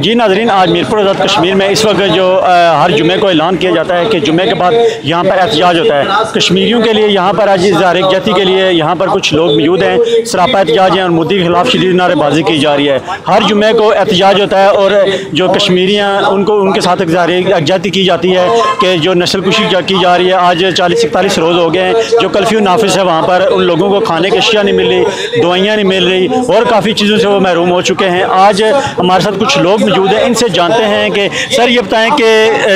جی ناظرین، آج میرپور آزاد کشمیر میں اس وقت جو ہر جمعے کو اعلان کیا جاتا ہے کہ جمعے کے بعد یہاں پر احتجاج ہوتا ہے کشمیریوں کے لیے۔ یہاں پر آج اظہار یکجہتی کے لیے یہاں پر کچھ لوگ موجود ہیں، سراپا احتجاج ہیں اور مودی کے خلاف شدید نعرے بازی کی جا رہی ہے۔ ہر جمعے کو احتجاج ہوتا ہے اور جو کشمیریاں ان کے ساتھ اظہار یکجہتی کی جاتی ہے کہ جو نسل کشی کی جا رہی ہے۔ آج 40-41 روز ہو گئے ہیں جو کرفیو نافذ ہے، وہاں پر ان لوگوں کو کھانے کی اشیاء نہیں مل رہی، دوائیاں نہیں مل رہی اور کافی چیزوں سے وہ محروم ہو چکے ہیں۔ آج ہمارے ساتھ کچھ لوگ موجود ہیں، ان سے جانتے ہیں کہ سر یہ بتائیں کہ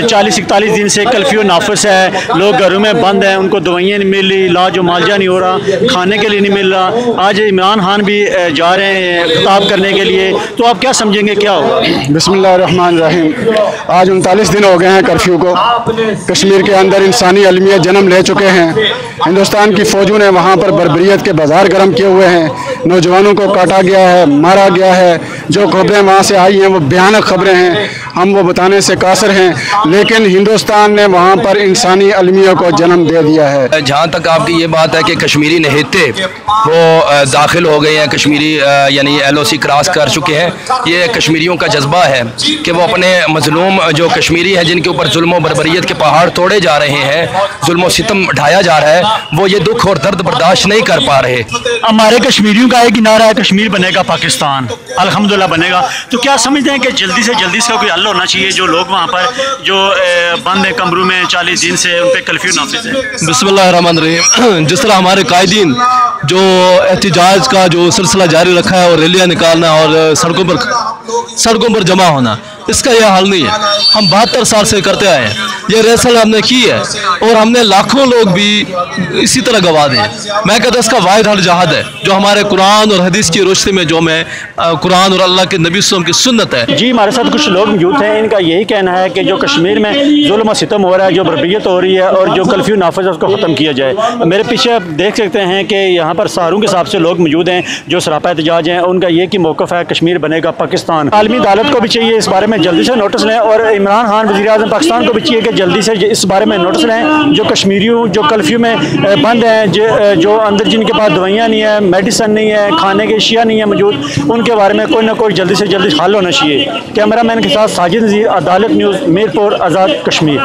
40-41 دن سے کرفیو نافذ ہے، لوگ گھروں میں بند ہیں، ان کو دوائیاں نہیں مل رہی، علاج و معالجہ نہیں ہو رہا، کھانے کے لیے نہیں مل رہا۔ آج عمران خان بھی جا رہے ہیں خطاب کرنے کے لیے، تو آپ کیا سمجھیں گے کیا ہوگا؟ بسم اللہ الرحمن الرحیم۔ آج 39 دن ہو گئے ہیں کرفیو کو۔ کشمیر کے اندر انسانی المیہ جنم لے چکے ہیں۔ ہندوستان کی فوجوں نے وہاں پر بربریت کے بازار گرم کیے ہوئے ہیں، نوجوانوں کو کاٹا گیا ہے، مارا گیا ہے۔ جو خبریں وہاں سے آئی ہیں وہ بھیانک خبریں ہیں، ہم وہ بتانے سے قاصر ہیں، لیکن ہندوستان نے وہاں پر انسانی المیہ کو جنم دے دیا ہے۔ جہاں تک آپ کی یہ بات ہے کہ کشمیری نہتے وہ داخل ہو گئے ہیں، کشمیری یعنی LOC کراس کر چکے ہیں، یہ کشمیریوں کا جذبہ ہے کہ وہ اپنے مظلوم جو کشمیری ہیں جن کے اوپر ظلم و بربریت کے پہاڑ توڑے جا رہے ہیں، ظلم و ستم ڈھایا جا رہا ہے، وہ یہ دکھ اور درد برداشت نہیں کر پا رہے۔ ہمارے کشمیریوں کا ایک نعرہ ہے کشمیر بنے گا پاکستان، الحمدللہ بنے گا، تو کیا سمجھتے ہیں کہ جلدی سے جلدی اس کا کوئی حل ہونا چاہیے؟ جو لوگ وہاں پر جو بند ہیں کمروں میں 40 دن سے، ان پہ کرفیو نافذ ہے۔ بسم اللہ الرحمن الرحیم۔ جس طرح ہمارے قائدین جو احتجاج کا جو سلسلہ جاری رکھا ہے اور ریلیاں نکالنا اور سڑکوں پر جمع ہونا، اس کا یہ حل نہیں ہے۔ ہم 72 سال سے کرتے آئے ہیں، یہ ریسل ہم نے کی ہے اور ہم نے لاکھوں لوگ بھی اسی طرح گوا دیں۔ میں کہتا ہوں اس کا واحد حل جہاد ہے، جو ہمارے قرآن اور حدیث کی روشنی میں جو میں قرآن اور اللہ کے نبی صلی اللہ علیہ وسلم کی سنت ہے۔ جی ہمارے ساتھ کچھ لوگ موجود ہیں، ان کا یہی کہنا ہے کہ جو کشمیر میں ظلم و ستم ہو رہا ہے، جو بربریت ہو رہی ہے اور جو کرفیو نافذ ہے اس کو ختم کیا جائے۔ میرے پیچھے آپ دیکھ سکتے ہیں کہ یہاں پر سہاروں کے حساب سے لوگ موجود ہیں جو سراپا احتجاج ہیں، ان کا یہ کہ موقف ہے کشمیر بنے گا پاکستان۔ عالمی عدالت کو بھی چاہیے اس بارے میں جلدی سے نوٹس لیں، اور عمران خان وزیر اعظم پاکستان کو بھی چاہیے کہ جلدی سے اس بارے میں نوٹس لیں۔ جو کشمیریوں جو کرفیو میں بند ہیں، جو اندر جن کے پاس دوائیاں نہیں ہیں، میڈیسن نہیں ہے، کھانے کی اشیاء نہیں ہے موجود، ان کے بارے میں کوئی نہ کوئی جلدی سے جلدی حل ہونا چاہیے۔ کیمرہ مین کے ساتھ ساجد نذیر، عدالت نیوز، میرپور آزاد کشمیر۔